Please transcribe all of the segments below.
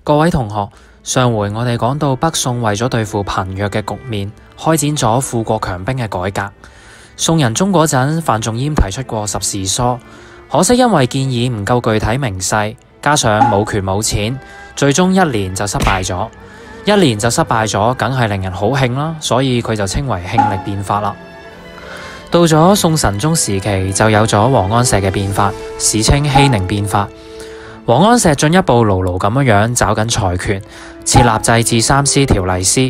各位同學，上回我哋講到北宋為咗對付貧弱嘅局面，開展咗富國強兵嘅改革。宋仁宗嗰陣，范仲淹提出過十事疏，可惜因為建議唔夠具體明細，加上冇權冇錢，最終一年就失敗咗。一年就失敗咗，梗係令人好興啦，所以佢就稱為慶曆變法啦。到咗宋神宗時期，就有咗王安石嘅變法，史稱熙寧變法。王安石進一步牢牢咁樣抓緊財權，設立制置三司條例司，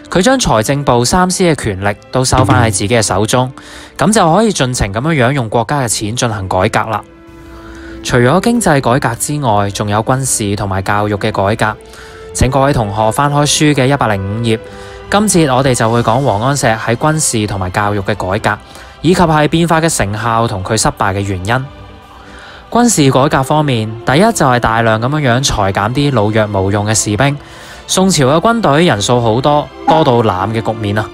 佢將財政部三司嘅權力都收返喺自己嘅手中，咁就可以盡情咁樣用國家嘅錢進行改革啦。除咗經濟改革之外，仲有軍事同埋教育嘅改革。請各位同學翻開書嘅105頁，今節我哋就會講王安石喺軍事同埋教育嘅改革，以及係變法嘅成效同佢失敗嘅原因。軍事改革方面，第一就係大量咁樣裁減啲老弱無用嘅士兵。宋朝嘅軍隊人數好多，多到濫嘅局面啊，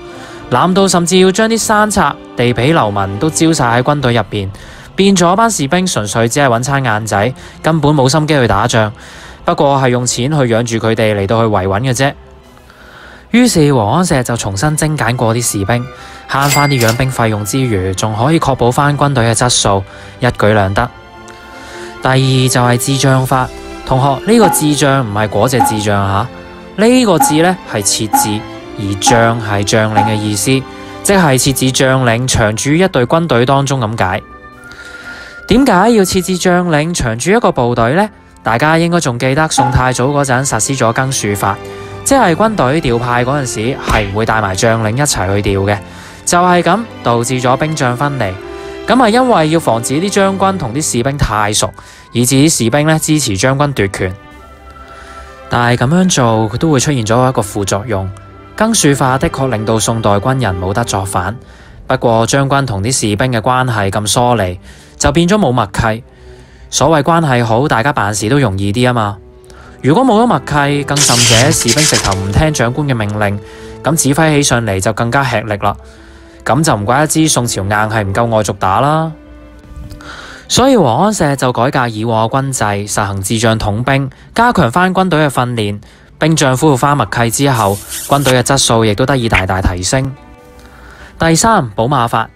濫到甚至要將啲山賊、地痞流民都招晒喺軍隊入邊，變咗班士兵純粹只係揾餐晏仔，根本冇心機去打仗，不過係用錢去養住佢哋嚟到去維穩嘅啫。於是王安石就重新精簡過啲士兵，慳翻啲養兵費用之餘，仲可以確保翻軍隊嘅質素，一舉兩得。第二就係治將法，同學呢個治將唔係嗰隻智障吓，呢個字呢係設置，而將係將領嘅意思，即係設置將領長駐一隊軍隊當中咁解。點解要設置將領長駐一個部隊呢？大家應該仲記得宋太祖嗰陣實施咗更戍法，即係軍隊調派嗰陣時係唔會帶埋將領一齊去調嘅，就係咁導致咗兵將分離。咁係因為要防止啲將軍同啲士兵太熟，以致啲士兵咧支持將軍奪權。但係咁樣做，佢都會出現咗一個副作用。更戍法的確令到宋代軍人冇得作反，不過將軍同啲士兵嘅關係咁疏離，就變咗冇默契。所謂關係好，大家辦事都容易啲啊嘛。如果冇咗默契，更甚者士兵直頭唔聽長官嘅命令，咁指揮起上嚟就更加吃力啦。咁就唔怪得知宋朝硬係唔夠外族打啦。所以王安石就改革以往嘅軍制，實行智將統兵，加強翻軍隊嘅訓練，兵將恢復翻默契之後，軍隊嘅質素亦都得以大大提升。第三，補馬法。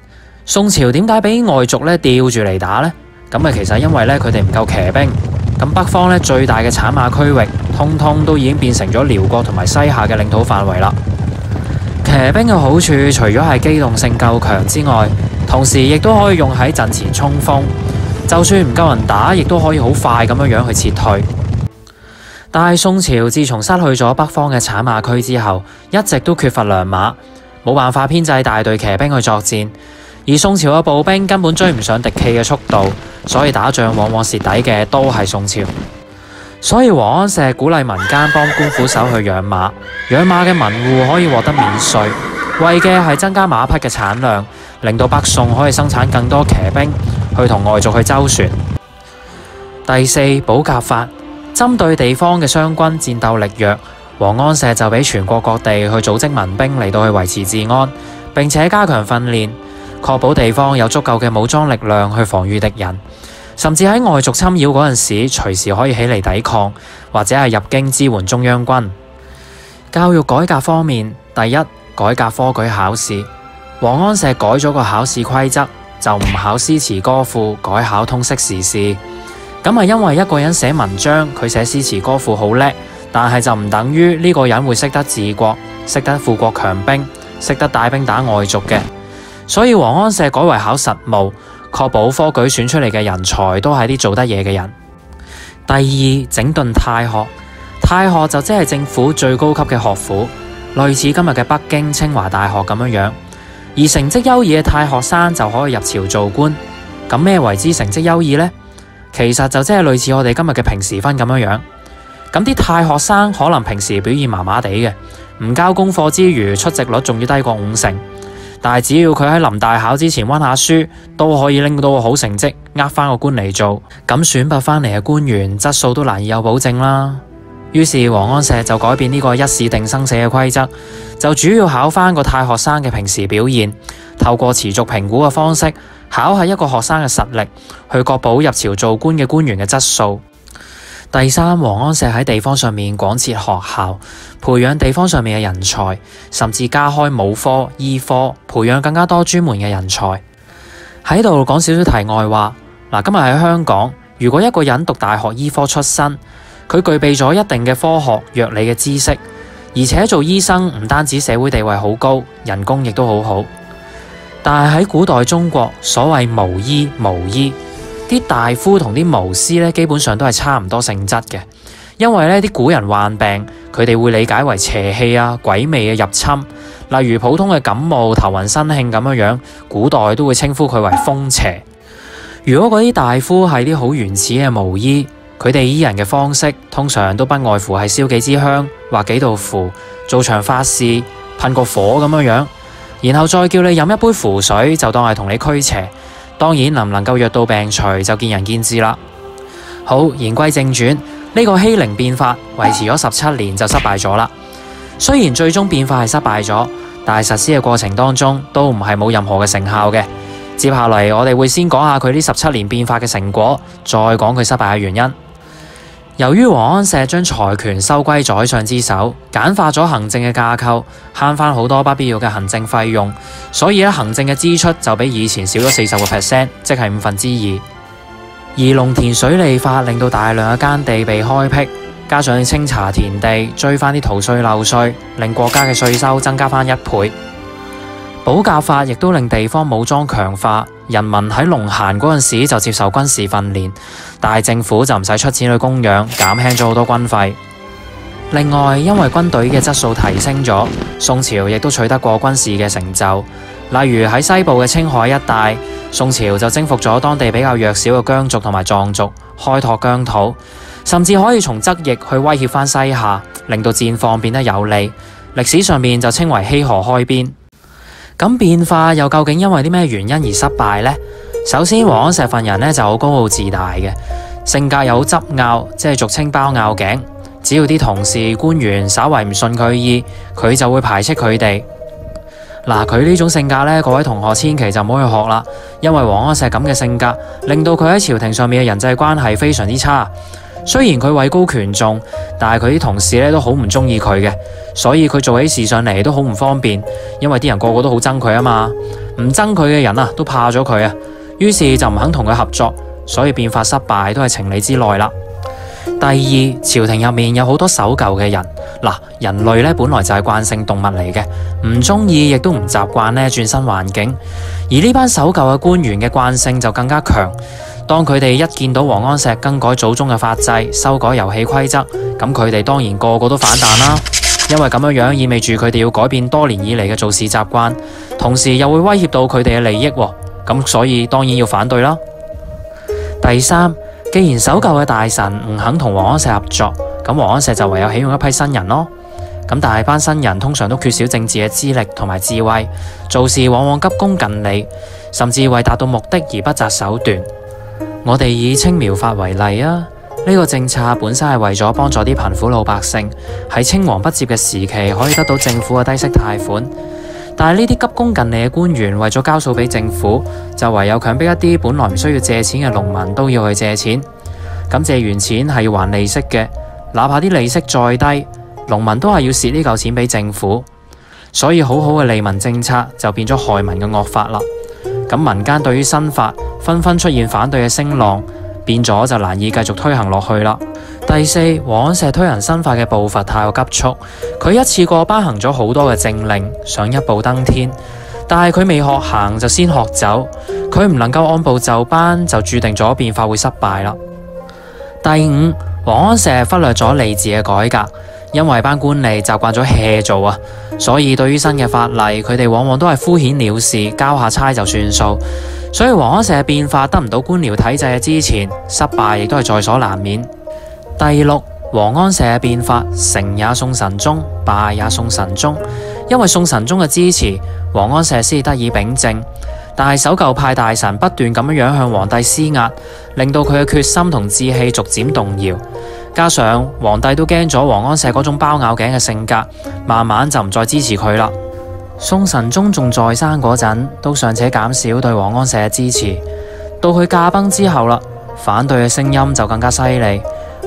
宋朝點解俾外族吊住嚟打呢？咁其實因為佢哋唔夠騎兵。咁北方最大嘅產馬區域，通通都已經變成咗遼國同埋西夏嘅領土範圍啦。騎兵嘅好處，除咗係機動性夠強之外，同時亦都可以用喺陣前衝鋒，就算唔夠人打，亦都可以好快咁樣去撤退。但係宋朝自從失去咗北方嘅產馬區之後，一直都缺乏良馬，冇辦法編制大隊騎兵去作戰，而宋朝嘅步兵根本追唔上敵騎嘅速度，所以打仗往往蝕底嘅都係宋朝。所以王安石鼓勵民間幫官府手去養馬，養馬嘅民戶可以獲得免稅，為嘅係增加馬匹嘅產量，令到北宋可以生產更多騎兵去同外族去周旋。第四，保甲法。針對地方嘅商軍戰鬥力弱，王安石就俾全國各地去組織民兵嚟到去維持治安，並且加強訓練，確保地方有足夠嘅武裝力量去防禦敵人，甚至喺外族侵擾嗰陣時，隨時可以起嚟抵抗，或者係入京支援中央軍。教育改革方面，第一，改革科舉考試。王安石改咗個考試規則，就唔考詩詞歌賦，改考通識時事。咁係因為一個人寫文章，佢寫詩詞歌賦好叻，但係就唔等於呢個人會識得治國，識得富國強兵，識得帶兵打外族嘅。所以王安石改為考實務，確保科舉選出嚟嘅人才都係啲做得嘢嘅人。第二，整頓太學。太學就即係政府最高級嘅學府，類似今日嘅北京清華大學咁樣。而成績優異嘅太學生就可以入朝做官。咁咩為之成績優異呢？其實就即係類似我哋今日嘅評時分咁樣。咁啲太學生可能平時表現麻麻地嘅，唔交功課之餘，出席率仲要低過50%。但係只要佢喺臨大考之前溫下書，都可以拎到個好成績，呃翻個官嚟做。咁選拔翻嚟嘅官員質素都難以有保證啦。於是王安石就改變呢個一試定生死嘅規則，就主要考翻個太學生嘅平時表現，透過持續評估嘅方式，考下一個學生嘅實力，去確保入朝做官嘅官員嘅質素。第三，王安石喺地方上面廣設學校，培養地方上面嘅人才，甚至加開武科、醫科，培養更加多專門嘅人才。喺度講少少題外話，嗱，今日喺香港，如果一個人讀大學醫科出身，佢具備咗一定嘅科學藥理嘅知識，而且做醫生唔單止社會地位好高，人工亦都好好。但係喺古代中國，所謂無醫無醫，啲大夫同啲巫師咧，基本上都係差唔多性質嘅。因為咧啲古人患病，佢哋會理解為邪氣啊、鬼魅嘅入侵，例如普通嘅感冒、頭暈身㷫咁樣，古代都會稱呼佢為風邪。如果嗰啲大夫係啲好原始嘅巫醫，佢哋醫人嘅方式通常都不外乎係燒幾支香、畫幾道符、做場法事、噴個火咁樣，然後再叫你飲一杯符水，就當係同你驅邪。當然能唔能夠藥到病除就見仁見智啦。好，言歸正傳，呢個欺凌變法維持咗17年就失敗咗啦。雖然最終變法係失敗咗，但係實施嘅過程當中都唔係冇任何嘅成效嘅。接下嚟我哋會先講下佢呢17年變法嘅成果，再講佢失敗嘅原因。由於王安石將財權收歸宰相之手，簡化咗行政嘅架構，慳翻好多不必要嘅行政費用，所以行政嘅支出就比以前少咗40%，即係2/5。而農田水利法令到大量嘅耕地被開闢，加上清查田地，追翻啲逃稅漏稅，令國家嘅稅收增加翻1倍。保甲法亦都令地方武裝強化，人民喺農閒嗰陣時就接受軍事訓練，但係政府就唔使出錢去供養，減輕咗好多軍費。另外，因為軍隊嘅質素提升咗，宋朝亦都取得過軍事嘅成就，例如喺西部嘅青海一帶，宋朝就征服咗當地比較弱小嘅羌族同埋藏族，開拓疆土，甚至可以從側翼去威脅翻西夏，令到戰況變得有利。歷史上面就稱為稀河開邊。咁變化又究竟因為啲咩原因而失敗呢？首先，王安石份人就好高傲自大嘅，性格又好執拗，即係俗稱包拗頸。只要啲同事官員稍為唔順佢意，佢就會排斥佢哋。嗱，佢呢種性格呢，各位同學千祈就唔好去學啦，因為王安石咁嘅性格，令到佢喺朝廷上面嘅人際關係非常之差。雖然佢位高權重，但係佢啲同事咧都好唔中意佢嘅，所以佢做起事上嚟都好唔方便，因為啲人個個都好憎佢啊嘛，唔憎佢嘅人啊都怕咗佢啊，於是就唔肯同佢合作，所以變法失敗都係情理之內啦。第二，朝廷入面有好多守舊嘅人，嗱，人類咧本來就係慣性動物嚟嘅，唔中意亦都唔習慣咧轉新環境，而呢班守舊嘅官員嘅慣性就更加強。當佢哋一見到王安石更改祖宗嘅法制，修改遊戲規則，咁佢哋當然個個都反彈啦。因為咁樣意味住佢哋要改變多年以嚟嘅做事習慣，同時又會威脅到佢哋嘅利益，咁所以當然要反對啦。第三，既然守舊嘅大臣唔肯同王安石合作，咁王安石就唯有起用一批新人咯。咁但係班新人通常都缺少政治嘅資歷同埋智慧，做事往往急功近利，甚至為達到目的而不擇手段。我哋以青苗法為例啊，呢個政策本身係為咗幫助啲貧苦老百姓喺青黃不接嘅時期可以得到政府嘅低息貸款，但係呢啲急功近利嘅官員為咗交數俾政府，就唯有強迫一啲本來唔需要借錢嘅農民都要去借錢。咁借完錢係要還利息嘅，哪怕啲利息再低，農民都係要蝕呢嚿錢俾政府，所以好好嘅利民政策就變咗害民嘅惡法啦。咁民間對於新法紛紛出現反對嘅聲浪，變咗就難以繼續推行落去啦。第四，王安石推行新法嘅步伐太過急速，佢一次過頒行咗好多嘅政令，想一步登天，但係佢未學行就先學走，佢唔能夠按部就班，就注定咗變法會失敗啦。第五，王安石忽略咗吏治嘅改革，因為班官吏習慣咗 hea 做啊，所以對於新嘅法例，佢哋往往都係敷衍了事，交下差就算數。所以王安石嘅變法得唔到官僚體制嘅支持，失敗亦都係在所難免。第六，王安石嘅變法成也宋神宗，敗也宋神宗。因為宋神宗嘅支持，王安石先得以秉政，但係守舊派大臣不斷咁樣向皇帝施壓，令到佢嘅決心同志氣逐漸動搖。加上皇帝都驚咗王安石嗰種包拗頸嘅性格，慢慢就唔再支持佢啦。宋神宗仲在生嗰陣，都尚且減少對王安石嘅支持。到佢駕崩之後啦，反對嘅聲音就更加犀利。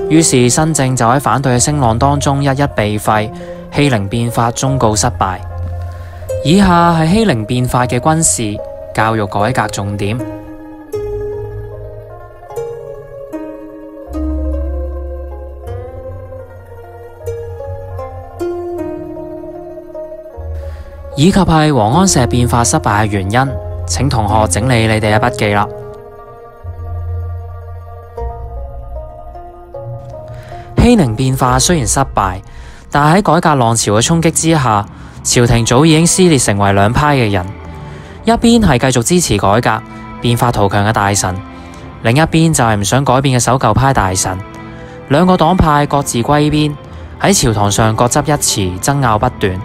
於是新政就喺反對嘅聲浪當中一一被廢，欺凌變法終告失敗。以下係欺凌變法嘅軍事教育改革重點。以及係王安石變法失敗嘅原因，請同學整理你哋嘅筆記啦。熙寧變化雖然失敗，但喺改革浪潮嘅衝擊之下，朝廷早已經撕裂成為兩派嘅人，一邊係繼續支持改革、變法圖強嘅大臣，另一邊就係唔想改變嘅守舊派大臣。兩個黨派各自歸邊，喺朝堂上各執一詞，爭拗不斷。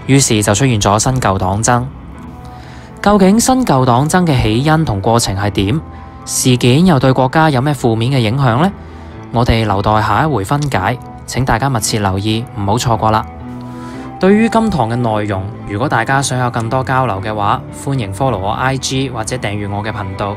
於是就出現咗新舊黨爭。究竟新舊黨爭嘅起因同過程係點？事件又對國家有咩負面嘅影響呢？我哋留待下一回分解，請大家密切留意，唔好錯過啦。對於今堂嘅內容，如果大家想有更多交流嘅話，歡迎 follow 我 IG 或者訂閱我嘅頻道。